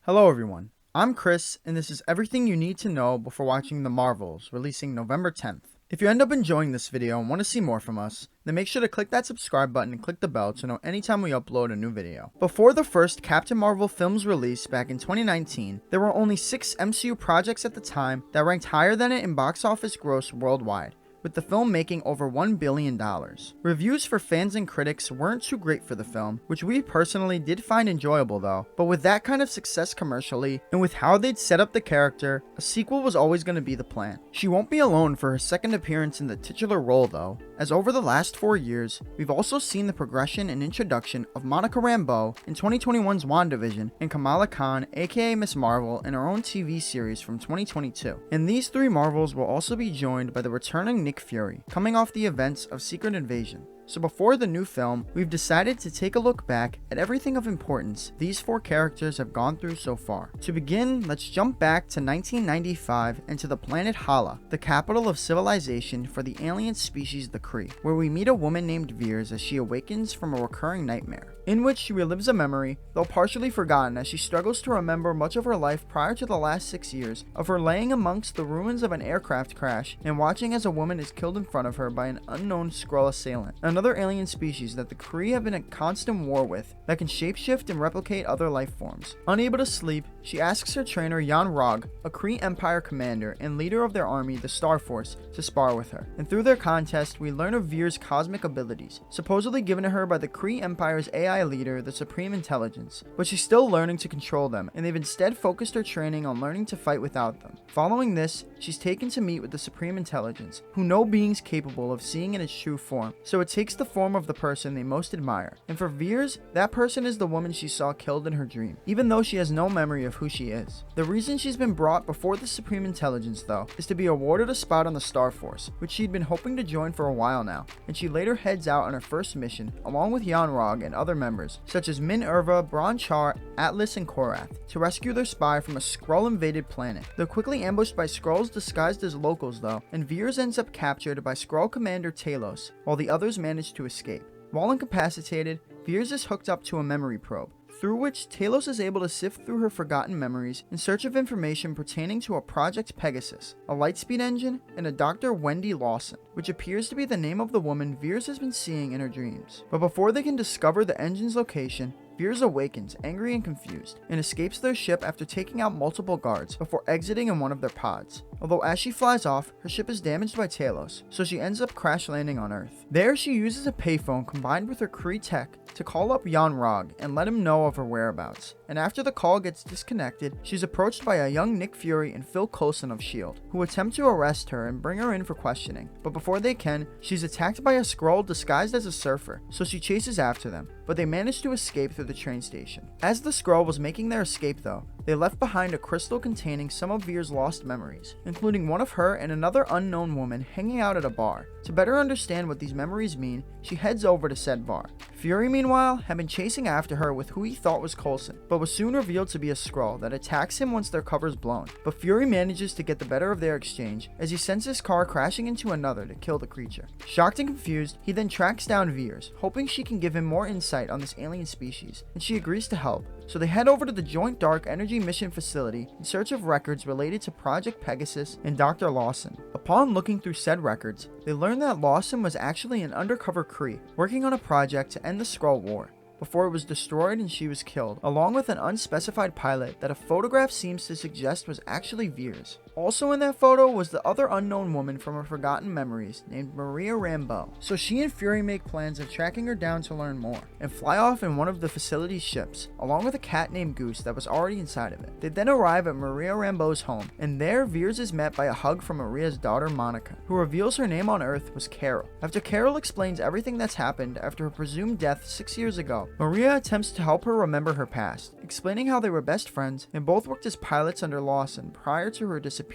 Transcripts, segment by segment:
Hello everyone, I'm Chris, and this is everything you need to know before watching The Marvels, releasing November 10th. If you end up enjoying this video and want to see more from us, then make sure to click that subscribe button and click the bell to know anytime we upload a new video. Before the first Captain Marvel film's release back in 2019, there were only 6 MCU projects at the time that ranked higher than it in box office gross worldwide, with the film making over $1 billion. Reviews for fans and critics weren't too great for the film, which we personally did find enjoyable though, but with that kind of success commercially, and with how they'd set up the character, a sequel was always going to be the plan. She won't be alone for her second appearance in the titular role though, as over the last 4 years, we've also seen the progression and introduction of Monica Rambeau in 2021's WandaVision, and Kamala Khan, aka Miss Marvel, in her own TV series from 2022. And these 3 Marvels will also be joined by the returning Nick Fury, coming off the events of Secret Invasion. So before the new film, we've decided to take a look back at everything of importance these 4 characters have gone through so far. To begin, let's jump back to 1995 and to the planet Hala, the capital of civilization for the alien species the Kree, where we meet a woman named Veers as she awakens from a recurring nightmare, in which she relives a memory, though partially forgotten, as she struggles to remember much of her life prior to the last 6 years of her laying amongst the ruins of an aircraft crash and watching as a woman is killed in front of her by an unknown Skrull assailant, another alien species that the Kree have been at constant war with that can shapeshift and replicate other life forms. Unable to sleep, she asks her trainer Jan Rog, a Kree Empire commander and leader of their army, the Star Force, to spar with her. And through their contest, we learn of Veer's cosmic abilities, supposedly given to her by the Kree Empire's AI leader, the Supreme Intelligence, but she's still learning to control them, and they've instead focused her training on learning to fight without them. Following this, she's taken to meet with the Supreme Intelligence, who know beings capable of seeing in its true form, so it takes the form of the person they most admire. And for Veers, that person is the woman she saw killed in her dream, even though she has no memory of who she is. The reason she's been brought before the Supreme Intelligence, though, is to be awarded a spot on the Star Force, which she'd been hoping to join for a while now, and she later heads out on her first mission, along with Jan Rog and other members, such as Min-Erva, Bron Char, Atlas, and Korath, to rescue their spy from a Skrull-invaded planet. They're quickly ambushed by Skrulls disguised as locals though, and Veers ends up captured by Skrull Commander Talos, while the others manage to escape. While incapacitated, Veers is hooked up to a memory probe, through which Talos is able to sift through her forgotten memories in search of information pertaining to a Project Pegasus, a Lightspeed engine, and a Dr. Wendy Lawson, which appears to be the name of the woman Veers has been seeing in her dreams. But before they can discover the engine's location, Veers awakens, angry and confused, and escapes their ship after taking out multiple guards before exiting in one of their pods. Although as she flies off, her ship is damaged by Talos, so she ends up crash landing on Earth. There she uses a payphone combined with her Kree tech to call up Jan Rog and let him know of her whereabouts. And after the call gets disconnected, she's approached by a young Nick Fury and Phil Coulson of S.H.I.E.L.D., who attempt to arrest her and bring her in for questioning. But before they can, she's attacked by a Skrull disguised as a surfer, so she chases after them, but they manage to escape through the train station. As the Skrull was making their escape though, they left behind a crystal containing some of Veer's lost memories, including one of her and another unknown woman hanging out at a bar. To better understand what these memories mean, she heads over to said bar. Fury, meanwhile, had been chasing after her with who he thought was Coulson, but was soon revealed to be a Skrull that attacks him once their cover's blown. But Fury manages to get the better of their exchange as he sends his car crashing into another to kill the creature. Shocked and confused, he then tracks down Veers, hoping she can give him more insight on this alien species, and she agrees to help. So they head over to the Joint Dark Energy Mission Facility in search of records related to Project Pegasus and Dr. Lawson. Upon looking through said records, they learn that Lawson was actually an undercover Kree working on a project to end the Skrull War, before it was destroyed and she was killed, along with an unspecified pilot that a photograph seems to suggest was actually Veers. Also in that photo was the other unknown woman from her forgotten memories named Monica Rambeau. So she and Fury make plans of tracking her down to learn more, and fly off in one of the facility's ships, along with a cat named Goose that was already inside of it. They then arrive at Monica Rambeau's home, and there Veers is met by a hug from Maria's daughter Monica, who reveals her name on Earth was Carol. After Carol explains everything that's happened after her presumed death 6 years ago, Maria attempts to help her remember her past, explaining how they were best friends and both worked as pilots under Lawson prior to her disappearance.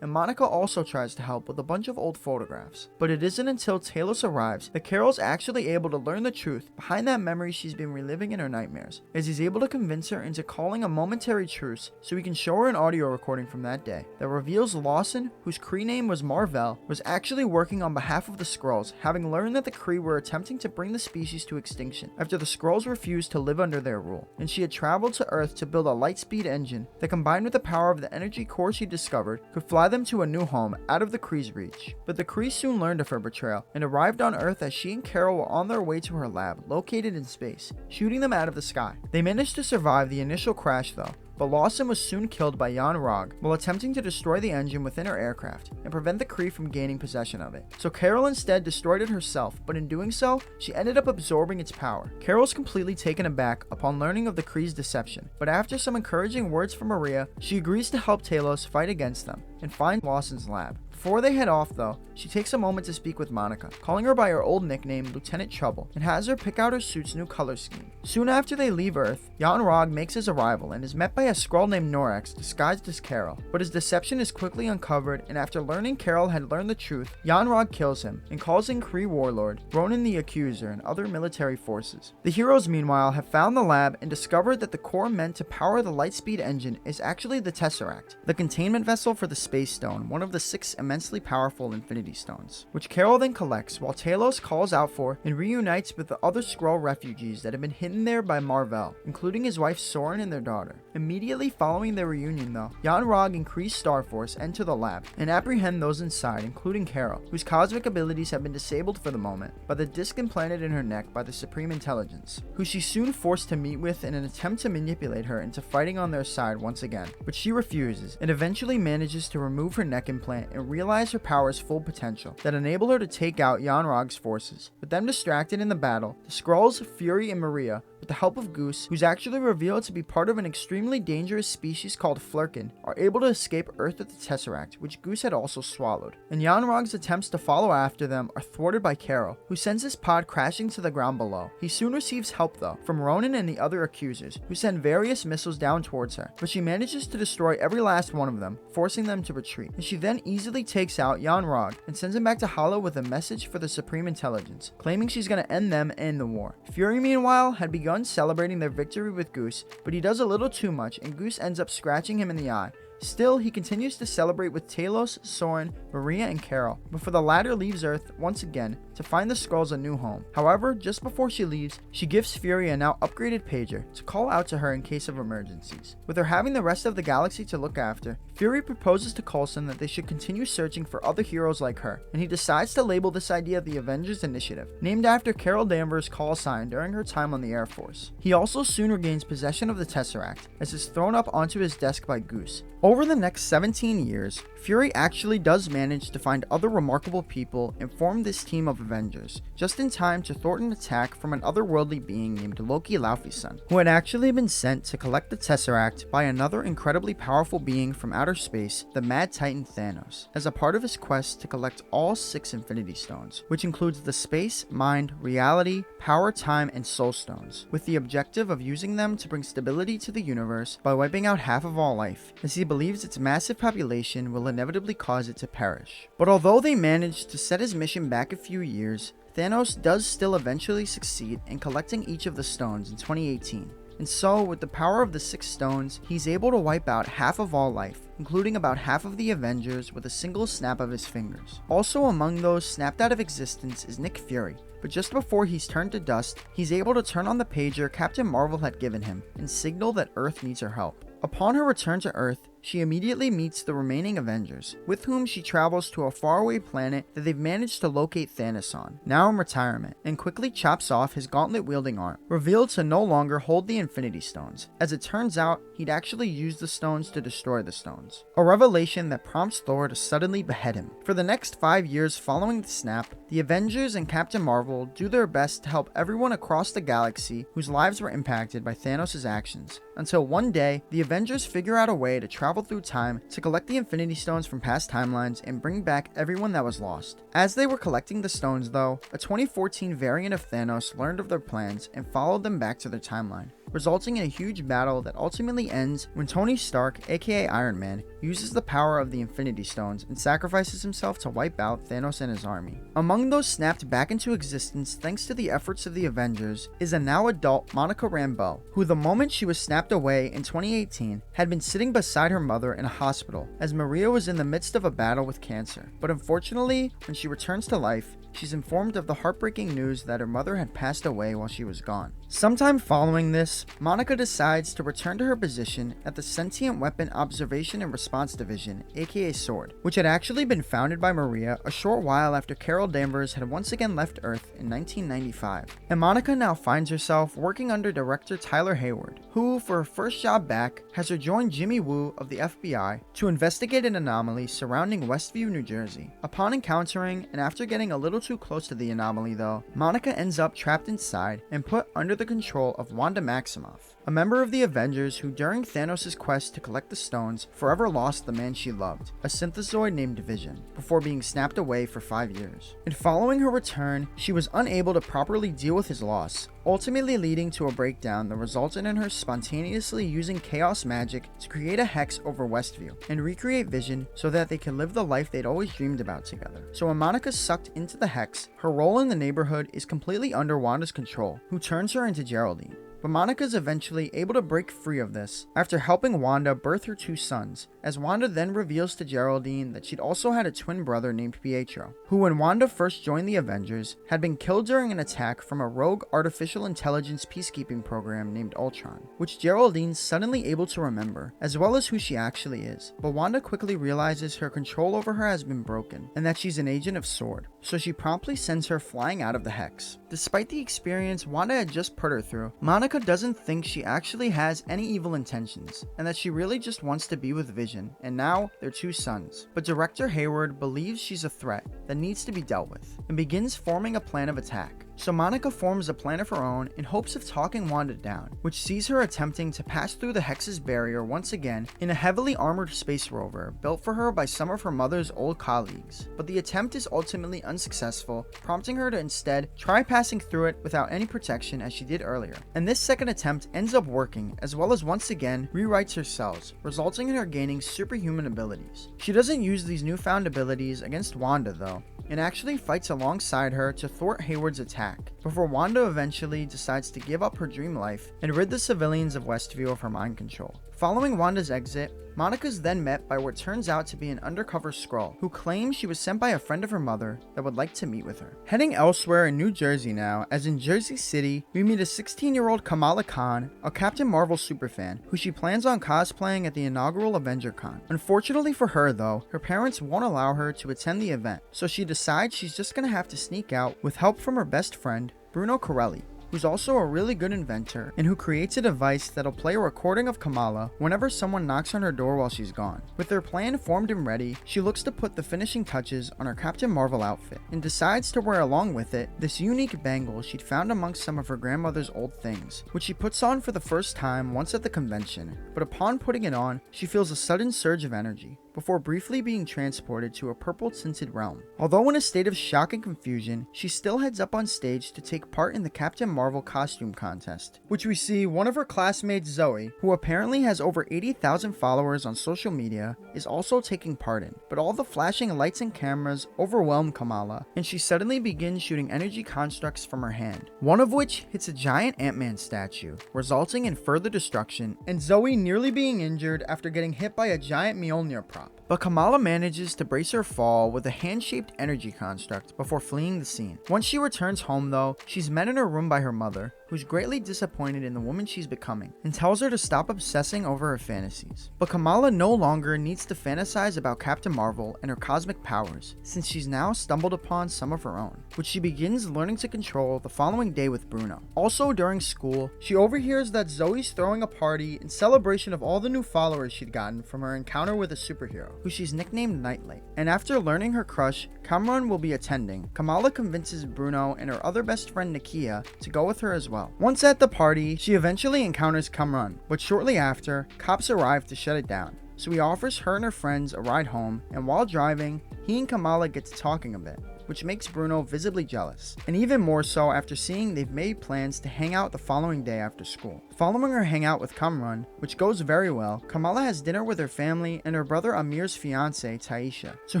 And Monica also tries to help with a bunch of old photographs. But it isn't until Talos arrives that Carol's actually able to learn the truth behind that memory she's been reliving in her nightmares, as he's able to convince her into calling a momentary truce so he can show her an audio recording from that day that reveals Lawson, whose Kree name was Marvel, was actually working on behalf of the Skrulls, having learned that the Kree were attempting to bring the species to extinction after the Skrulls refused to live under their rule, and she had traveled traveled to Earth to build a light-speed engine that, combined with the power of the energy core she discovered, could fly them to a new home out of the Kree's reach. But the Kree soon learned of her betrayal and arrived on Earth as she and Carol were on their way to her lab, located in space, shooting them out of the sky. They managed to survive the initial crash though, but Lawson was soon killed by Yon-Rogg while attempting to destroy the engine within her aircraft and prevent the Kree from gaining possession of it. So Carol instead destroyed it herself, but in doing so, she ended up absorbing its power. Carol's completely taken aback upon learning of the Kree's deception, but after some encouraging words from Maria, she agrees to help Talos fight against them and find Lawson's lab. Before they head off though, she takes a moment to speak with Monica, calling her by her old nickname Lieutenant Trouble, and has her pick out her suit's new color scheme. Soon after they leave Earth, Yon-Rogg makes his arrival and is met by a Skrull named Norax disguised as Carol, but his deception is quickly uncovered, and after learning Carol had learned the truth, Yon-Rogg kills him and calls in Kree warlord Ronan the Accuser and other military forces. The heroes meanwhile have found the lab and discovered that the core meant to power the Lightspeed engine is actually the Tesseract, the containment vessel for the Space Stone, one of the 6 immensely powerful Infinity Stones, which Carol then collects while Talos calls out for and reunites with the other Skrull refugees that have been hidden there by Mar-Vell, including his wife Soren and their daughter. Immediately following their reunion though, Yon-Rogg and Kree Starforce enter the lab and apprehend those inside, including Carol, whose cosmic abilities have been disabled for the moment by the disc implanted in her neck by the Supreme Intelligence, who she's soon forced to meet with in an attempt to manipulate her into fighting on their side once again, but she refuses and eventually manages to remove her neck implant and realize her power's full potential that enable her to take out Yon-Rogg's forces. With them distracted in the battle, the Skrulls, Fury, and Maria, with the help of Goose, who's actually revealed to be part of an extremely dangerous species called Flurkin, are able to escape Earth with the Tesseract, which Goose had also swallowed. And Yon-Rogg's attempts to follow after them are thwarted by Carol, who sends his pod crashing to the ground below. He soon receives help though, from Ronan and the other accusers, who send various missiles down towards her, but she manages to destroy every last one of them, forcing them to retreat. And she then easily takes out Yon-Rogg and sends him back to Hala with a message for the Supreme Intelligence, claiming she's gonna end them and the war. Fury meanwhile had begun celebrating their victory with Goose, but he does a little too much and Goose ends up scratching him in the eye. Still, he continues to celebrate with Talos, Soren, Maria, and Carol, before the latter leaves Earth once again to find the Skrulls a new home. However, just before she leaves, she gives Fury a now upgraded pager to call out to her in case of emergencies. With her having the rest of the galaxy to look after, Fury proposes to Coulson that they should continue searching for other heroes like her, and he decides to label this idea the Avengers Initiative, named after Carol Danvers' call sign during her time on the Air Force. He also soon regains possession of the Tesseract, as it's thrown up onto his desk by Goose. Over the next 17 years, Fury actually does manage to find other remarkable people and form this team of Avengers, just in time to thwart an attack from an otherworldly being named Loki Laufeyson, who had actually been sent to collect the Tesseract by another incredibly powerful being from outer space, the Mad Titan Thanos, as a part of his quest to collect all 6 Infinity Stones, which includes the Space, Mind, Reality, Power, Time, and Soul Stones, with the objective of using them to bring stability to the universe by wiping out half of all life, as he believes its massive population will inevitably cause it to perish. But although they managed to set his mission back a few years, Thanos does still eventually succeed in collecting each of the stones in 2018. And so, with the power of the 6 stones, he's able to wipe out half of all life, including about half of the Avengers with a single snap of his fingers. Also among those snapped out of existence is Nick Fury, but just before he's turned to dust, he's able to turn on the pager Captain Marvel had given him and signal that Earth needs her help. Upon her return to Earth, she immediately meets the remaining Avengers, with whom she travels to a faraway planet that they've managed to locate Thanos on, now in retirement, and quickly chops off his gauntlet-wielding arm, revealed to no longer hold the Infinity Stones. As it turns out, he'd actually used the stones to destroy the stones, a revelation that prompts Thor to suddenly behead him. For the next 5 years following the snap, the Avengers and Captain Marvel do their best to help everyone across the galaxy whose lives were impacted by Thanos' actions, until one day, the Avengers figure out a way to travel through time to collect the Infinity Stones from past timelines and bring back everyone that was lost. As they were collecting the stones though, a 2014 variant of Thanos learned of their plans and followed them back to their timeline, resulting in a huge battle that ultimately ends when Tony Stark, aka Iron Man, uses the power of the Infinity Stones and sacrifices himself to wipe out Thanos and his army. Among those snapped back into existence thanks to the efforts of the Avengers is a now adult Monica Rambeau, who the moment she was snapped away in 2018 had been sitting beside her mother in a hospital as Maria was in the midst of a battle with cancer. But unfortunately, when she returns to life, she's informed of the heartbreaking news that her mother had passed away while she was gone. Sometime following this, Monica decides to return to her position at the Sentient Weapon Observation and Response Division, aka SWORD, which had actually been founded by Maria a short while after Carol Danvers had once again left Earth in 1995. And Monica now finds herself working under Director Tyler Hayward, who, for her first job back, has her join Jimmy Woo of the FBI to investigate an anomaly surrounding Westview, New Jersey. Upon encountering and after getting a little too close to the anomaly though, Monica ends up trapped inside and put under the control of Wanda Maximoff, a member of the Avengers who during Thanos' quest to collect the stones forever lost the man she loved, a synthezoid named Vision, before being snapped away for 5 years. And following her return, she was unable to properly deal with his loss, ultimately leading to a breakdown that resulted in her spontaneously using chaos magic to create a hex over Westview and recreate Vision so that they could live the life they'd always dreamed about together. So when Monica's sucked into the hex, her role in the neighborhood is completely under Wanda's control, who turns her into Geraldine. But Monica's eventually able to break free of this after helping Wanda birth her 2 sons, as Wanda then reveals to Geraldine that she'd also had a twin brother named Pietro, who when Wanda first joined the Avengers, had been killed during an attack from a rogue artificial intelligence peacekeeping program named Ultron, which Geraldine's suddenly able to remember, as well as who she actually is. But Wanda quickly realizes her control over her has been broken, and that she's an agent of SWORD, so she promptly sends her flying out of the hex. Despite the experience Wanda had just put her through, Monica doesn't think she actually has any evil intentions, and that she really just wants to be with Vision, and now their 2 sons. But Director Hayward believes she's a threat that needs to be dealt with, and begins forming a plan of attack. So Monica forms a plan of her own in hopes of talking Wanda down, which sees her attempting to pass through the Hex's barrier once again in a heavily armored space rover built for her by some of her mother's old colleagues. But the attempt is ultimately unsuccessful, prompting her to instead try passing through it without any protection as she did earlier. And this second attempt ends up working, as well as once again rewrites her cells, resulting in her gaining superhuman abilities. She doesn't use these newfound abilities against Wanda though, and actually fights alongside her to thwart Hayward's attack, before Wanda eventually decides to give up her dream life and rid the civilians of Westview of her mind control. Following Wanda's exit, Monica's then met by what turns out to be an undercover Skrull, who claims she was sent by a friend of her mother that would like to meet with her. Heading elsewhere in New Jersey now, as in Jersey City, we meet a 16-year-old Kamala Khan, a Captain Marvel superfan, who she plans on cosplaying at the inaugural Avenger Con. Unfortunately for her though, her parents won't allow her to attend the event, so she decides she's just gonna have to sneak out with help from her best friend, Bruno Corelli, who's also a really good inventor and who creates a device that'll play a recording of Kamala whenever someone knocks on her door while she's gone. With her plan formed and ready, she looks to put the finishing touches on her Captain Marvel outfit and decides to wear along with it this unique bangle she'd found amongst some of her grandmother's old things, which she puts on for the first time once at the convention. But upon putting it on, she feels a sudden surge of energy, before briefly being transported to a purple-tinted realm. Although in a state of shock and confusion, she still heads up on stage to take part in the Captain Marvel costume contest, which we see one of her classmates, Zoe, who apparently has over 80,000 followers on social media, is also taking part in. But all the flashing lights and cameras overwhelm Kamala, and she suddenly begins shooting energy constructs from her hand, one of which hits a giant Ant-Man statue, resulting in further destruction, and Zoe nearly being injured after getting hit by a giant Mjolnir prop. But Kamala manages to brace her fall with a hand-shaped energy construct before fleeing the scene. Once she returns home though, she's met in her room by her mother, who's greatly disappointed in the woman she's becoming, and tells her to stop obsessing over her fantasies. But Kamala no longer needs to fantasize about Captain Marvel and her cosmic powers, since she's now stumbled upon some of her own, which she begins learning to control the following day with Bruno. Also during school, she overhears that Zoe's throwing a party in celebration of all the new followers she'd gotten from her encounter with a superhero, who she's nicknamed Nightlight. And after learning her crush, Cameron, will be attending, Kamala convinces Bruno and her other best friend Nakia to go with her as well. Once at the party, she eventually encounters Kamran, but shortly after, cops arrive to shut it down. So he offers her and her friends a ride home, and while driving, he and Kamala get to talking a bit, which makes Bruno visibly jealous, and even more so after seeing they've made plans to hang out the following day after school. Following her hangout with Kamran, which goes very well, Kamala has dinner with her family and her brother Amir's fiancée, Taisha, to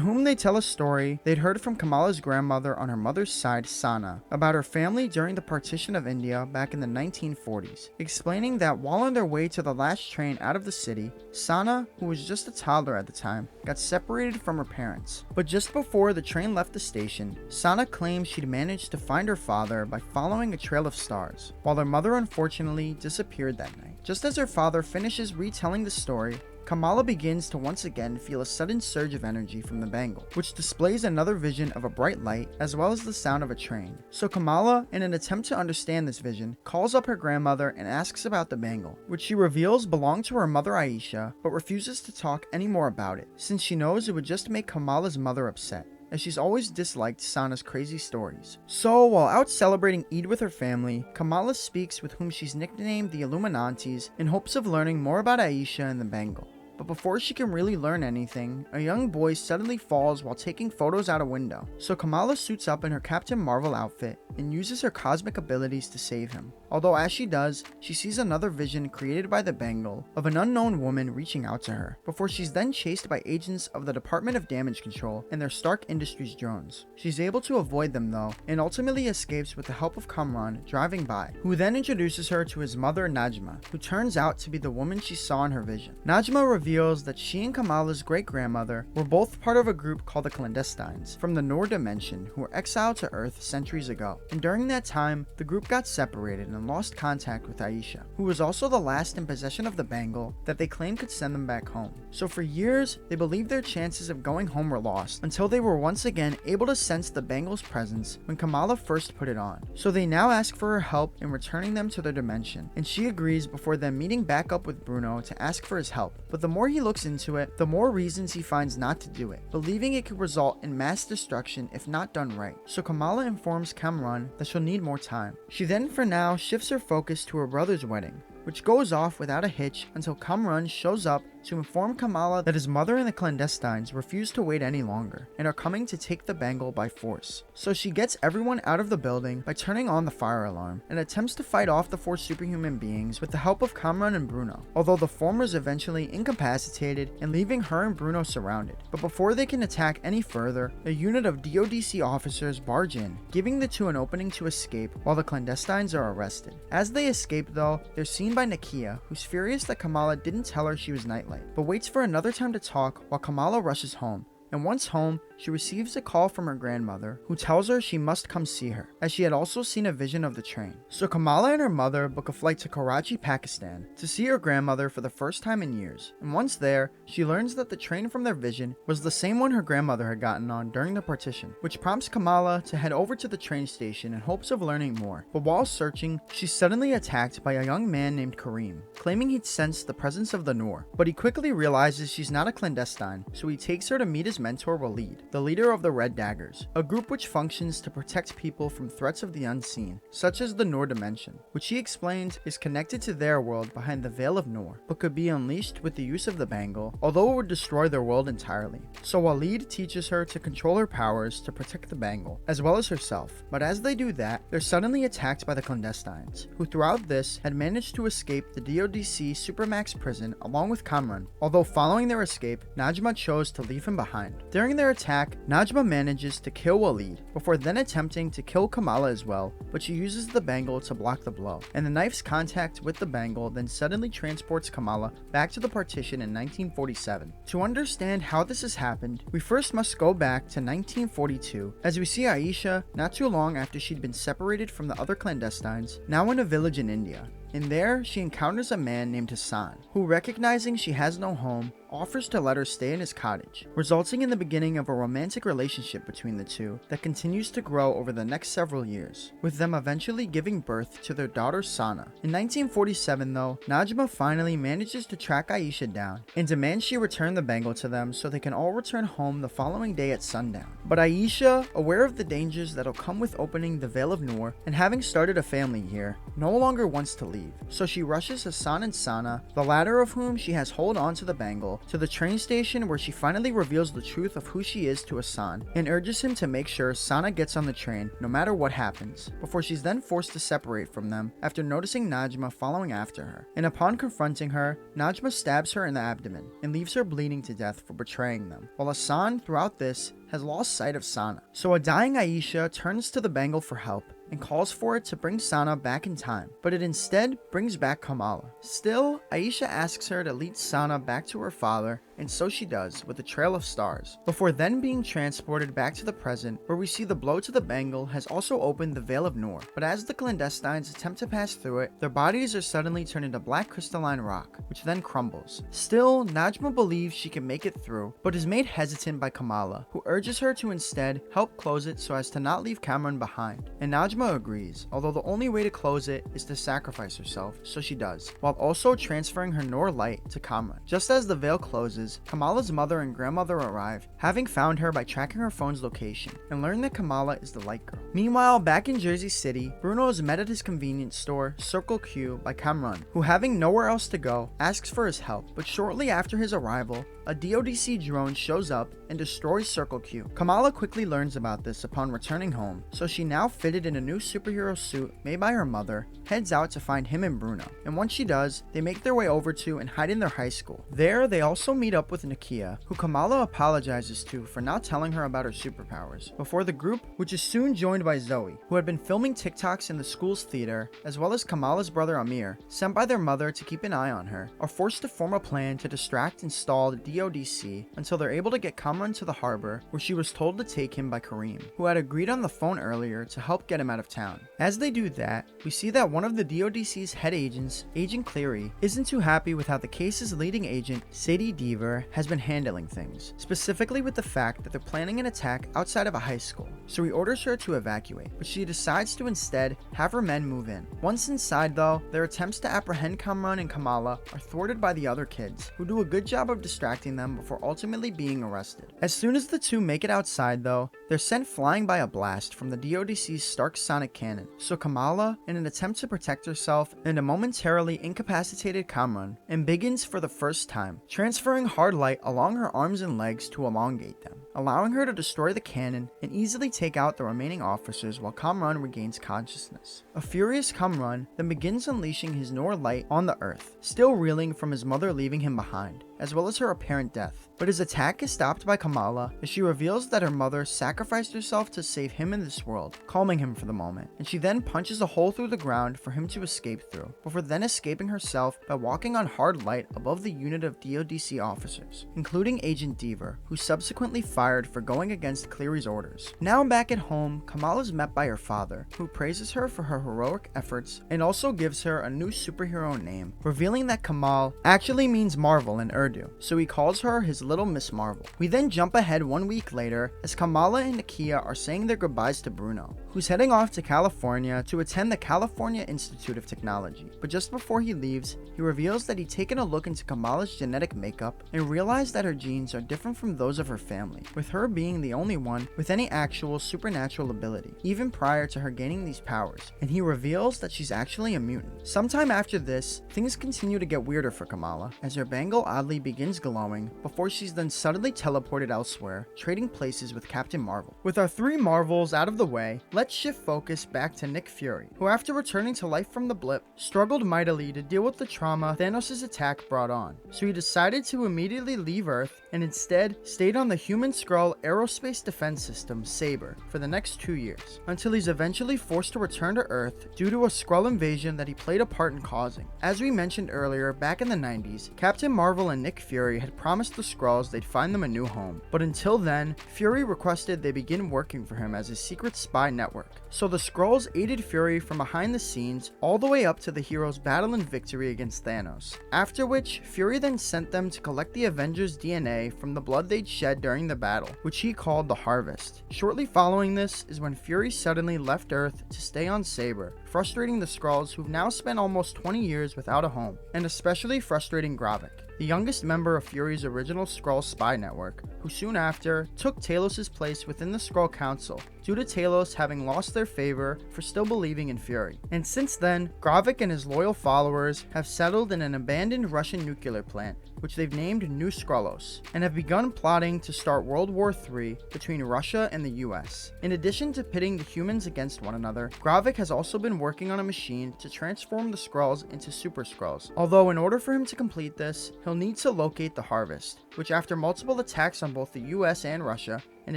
whom they tell a story they'd heard from Kamala's grandmother on her mother's side, Sana, about her family during the partition of India back in the 1940s, explaining that while on their way to the last train out of the city, Sana, who was just a toddler at the time, got separated from her parents. But just before the train left the station, Sana claims she'd managed to find her father by following a trail of stars, while her mother unfortunately disappeared that night. Just as her father finishes retelling the story, Kamala begins to once again feel a sudden surge of energy from the bangle, which displays another vision of a bright light as well as the sound of a train. So Kamala, in an attempt to understand this vision, calls up her grandmother and asks about the bangle, which she reveals belonged to her mother Aisha, but refuses to talk any more about it, since she knows it would just make Kamala's mother upset, as she's always disliked Sana's crazy stories. So, while out celebrating Eid with her family, Kamala speaks with whom she's nicknamed the Illuminatis in hopes of learning more about Aisha and the bangle. But before she can really learn anything, a young boy suddenly falls while taking photos out a window. So Kamala suits up in her Captain Marvel outfit and uses her cosmic abilities to save him. Although as she does, she sees another vision created by the bangle of an unknown woman reaching out to her, before she's then chased by agents of the Department of Damage Control and their Stark Industries drones. She's able to avoid them though, and ultimately escapes with the help of Kamran driving by, who then introduces her to his mother Najma, who turns out to be the woman she saw in her vision. Najma reveals that she and Kamala's great-grandmother were both part of a group called the Clandestines from the Noor dimension who were exiled to Earth centuries ago, and during that time, the group got separated and lost contact with Aisha, who was also the last in possession of the bangle that they claimed could send them back home. So for years, they believed their chances of going home were lost, until they were once again able to sense the bangle's presence when Kamala first put it on. So they now ask for her help in returning them to their dimension, and she agrees before them meeting back up with Bruno to ask for his help. But the more he looks into it, the more reasons he finds not to do it, believing it could result in mass destruction if not done right. So Kamala informs Kamran that she'll need more time. She then for now shifts her focus to her brother's wedding, which goes off without a hitch until Kamran shows up to inform Kamala that his mother and the Clandestines refuse to wait any longer and are coming to take the bangle by force. So she gets everyone out of the building by turning on the fire alarm and attempts to fight off the four superhuman beings with the help of Kamran and Bruno, although the former is eventually incapacitated and leaving her and Bruno surrounded. But before they can attack any further, a unit of DODC officers barge in, giving the two an opening to escape while the Clandestines are arrested. As they escape though, they're seen by Nakia, who's furious that Kamala didn't tell her she was Nightlight, but waits for another time to talk while Kamala rushes home. And once home, she receives a call from her grandmother, who tells her she must come see her, as she had also seen a vision of the train. So Kamala and her mother book a flight to Karachi, Pakistan, to see her grandmother for the first time in years. And once there, she learns that the train from their vision was the same one her grandmother had gotten on during the partition, which prompts Kamala to head over to the train station in hopes of learning more. But while searching, she's suddenly attacked by a young man named Kareem, claiming he'd sensed the presence of the Noor. But he quickly realizes she's not a clandestine, so he takes her to meet his mentor Walid, the leader of the Red Daggers, a group which functions to protect people from threats of the unseen, such as the Noor dimension, which he explains is connected to their world behind the Veil of Noor, but could be unleashed with the use of the bangle, although it would destroy their world entirely. So Walid teaches her to control her powers to protect the bangle, as well as herself, but as they do that, they're suddenly attacked by the Clandestines, who throughout this had managed to escape the DODC Supermax prison along with Kamran, although following their escape, Najma chose to leave him behind. During their attack, Najma manages to kill Walid, before then attempting to kill Kamala as well, but she uses the bangle to block the blow, and the knife's contact with the bangle then suddenly transports Kamala back to the partition in 1947. To understand how this has happened, we first must go back to 1942, as we see Aisha not too long after she'd been separated from the other clandestines, now in a village in India. And there, she encounters a man named Hassan, who, recognizing she has no home, offers to let her stay in his cottage, resulting in the beginning of a romantic relationship between the two that continues to grow over the next several years, with them eventually giving birth to their daughter Sana. In 1947 though, Najma finally manages to track Aisha down and demands she return the bangle to them so they can all return home the following day at sundown. But Aisha, aware of the dangers that'll come with opening the Veil of Noor and having started a family here, no longer wants to leave. So she rushes Hassan and Sana, the latter of whom she has hold on to the bangle, to the train station where she finally reveals the truth of who she is to Hassan and urges him to make sure Sana gets on the train no matter what happens, before she's then forced to separate from them after noticing Najma following after her. And upon confronting her, Najma stabs her in the abdomen and leaves her bleeding to death for betraying them, while Hassan throughout this has lost sight of Sana. So a dying Aisha turns to the bangle for help and calls for it to bring Sana back in time, but it instead brings back Kamala. Still, Aisha asks her to lead Sana back to her father, and so she does, with a trail of stars, before then being transported back to the present, where we see the blow to the bangle has also opened the Veil of Noor. But as the clandestines attempt to pass through it, their bodies are suddenly turned into black crystalline rock, which then crumbles. Still, Najma believes she can make it through, but is made hesitant by Kamala, who urges her to instead help close it so as to not leave Cameron behind. And Najma agrees, although the only way to close it is to sacrifice herself, so she does, while also transferring her Noor light to Cameron. Just as the veil closes, Kamala's mother and grandmother arrive, having found her by tracking her phone's location, and learn that Kamala is the light girl. Meanwhile, back in Jersey City, Bruno is met at his convenience store, Circle Q, by Cameron, who, having nowhere else to go, asks for his help, but shortly after his arrival, a DODC drone shows up and destroys Circle Q. Kamala quickly learns about this upon returning home, so she, now fitted in a new superhero suit made by her mother, heads out to find him and Bruno. And once she does, they make their way over to and hide in their high school. There, they also meet up with Nakia, who Kamala apologizes to for not telling her about her superpowers, before the group, which is soon joined by Zoe, who had been filming TikToks in the school's theater, as well as Kamala's brother Amir, sent by their mother to keep an eye on her, are forced to form a plan to distract and stall the DODC until they're able to get Kamran to the harbor, where she was told to take him by Kareem, who had agreed on the phone earlier to help get him out of town. As they do that, we see that one of the DODC's head agents, Agent Cleary, isn't too happy with how the case's leading agent, Sadie Deaver, has been handling things, specifically with the fact that they're planning an attack outside of a high school, so he orders her to evacuate, but she decides to instead have her men move in. Once inside though, their attempts to apprehend Kamran and Kamala are thwarted by the other kids, who do a good job of distracting them before ultimately being arrested. As soon as the two make it outside though, they're sent flying by a blast from the DODC's Stark sonic cannon, so Kamala, in an attempt to protect herself and a momentarily incapacitated Kamran, begins for the first time, transferring hard light along her arms and legs to elongate them, allowing her to destroy the cannon and easily take out the remaining officers while Kamran regains consciousness. A furious Kamran then begins unleashing his Noor light on the earth, still reeling from his mother leaving him behind, as well as her apparent death. But his attack is stopped by Kamala as she reveals that her mother sacrificed herself to save him in this world, calming him for the moment, and she then punches a hole through the ground for him to escape through, before then escaping herself by walking on hard light above the unit of DODC officers, including Agent Deaver, who subsequently fired for going against Cleary's orders. Now back at home, Kamala is met by her father, who praises her for her heroic efforts and also gives her a new superhero name, revealing that Kamal actually means Marvel in Urdu, so he calls her his Little Miss Marvel. We then jump ahead 1 week later as Kamala and Nakia are saying their goodbyes to Bruno, who's heading off to California to attend the California Institute of Technology. But just before he leaves, he reveals that he'd taken a look into Kamala's genetic makeup and realized that her genes are different from those of her family, with her being the only one with any actual supernatural ability, even prior to her gaining these powers, and he reveals that she's actually a mutant. Sometime after this, things continue to get weirder for Kamala, as her bangle oddly begins glowing, before she's then suddenly teleported elsewhere, trading places with Captain Marvel. With our three Marvels out of the way, let's shift focus back to Nick Fury, who after returning to life from the blip, struggled mightily to deal with the trauma Thanos' attack brought on, so he decided to immediately leave Earth and instead stayed on the human-Skrull aerospace defense system, Saber, for the next 2 years, until he's eventually forced to return to Earth due to a Skrull invasion that he played a part in causing. As we mentioned earlier, back in the 90s, Captain Marvel and Nick Fury had promised the Skrulls they'd find them a new home, but until then, Fury requested they begin working for him as his secret spy network. So the Skrulls aided Fury from behind the scenes all the way up to the hero's battle and victory against Thanos, after which Fury then sent them to collect the Avengers' DNA from the blood they'd shed during the battle, which he called the Harvest. Shortly following this is when Fury suddenly left Earth to stay on Saber, frustrating the Skrulls who've now spent almost 20 years without a home, and especially frustrating Gravik, the youngest member of Fury's original Skrull spy network, who soon after took Talos' place within the Skrull Council, due to Talos having lost their favor for still believing in Fury. And since then, Gravik and his loyal followers have settled in an abandoned Russian nuclear plant, which they've named New Skrullos, and have begun plotting to start World War III between Russia and the US. In addition to pitting the humans against one another, Gravik has also been working on a machine to transform the Skrulls into Super Skrulls, although in order for him to complete this, he'll need to locate the Harvest, which after multiple attacks on both the US and Russia, in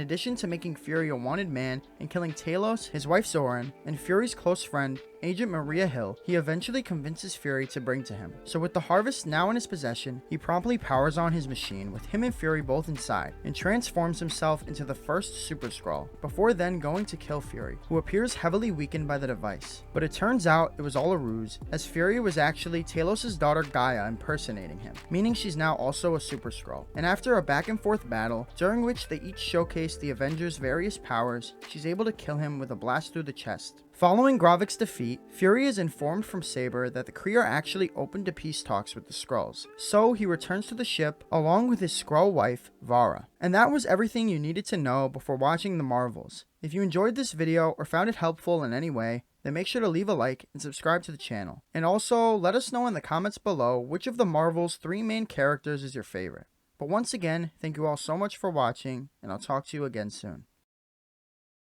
addition to making Fury a wanted man and killing Talos, his wife Zoran, and Fury's close friend, Agent Maria Hill, he eventually convinces Fury to bring to him. So with the harvest now in his possession, he promptly powers on his machine with him and Fury both inside, and transforms himself into the first Super Skrull, before then going to kill Fury, who appears heavily weakened by the device. But it turns out it was all a ruse, as Fury was actually Talos' daughter Gaia impersonating him, meaning she's now also a Super Skrull. And after a back and forth battle, during which they each showcase the Avengers' various powers, she's able to kill him with a blast through the chest. Following Gravik's defeat, Fury is informed from Saber that the Kree are actually open to peace talks with the Skrulls, so he returns to the ship along with his Skrull wife, Vara. And that was everything you needed to know before watching the Marvels. If you enjoyed this video or found it helpful in any way, then make sure to leave a like and subscribe to the channel. And also, let us know in the comments below which of the Marvels' 3 main characters is your favorite. But once again, thank you all so much for watching, and I'll talk to you again soon.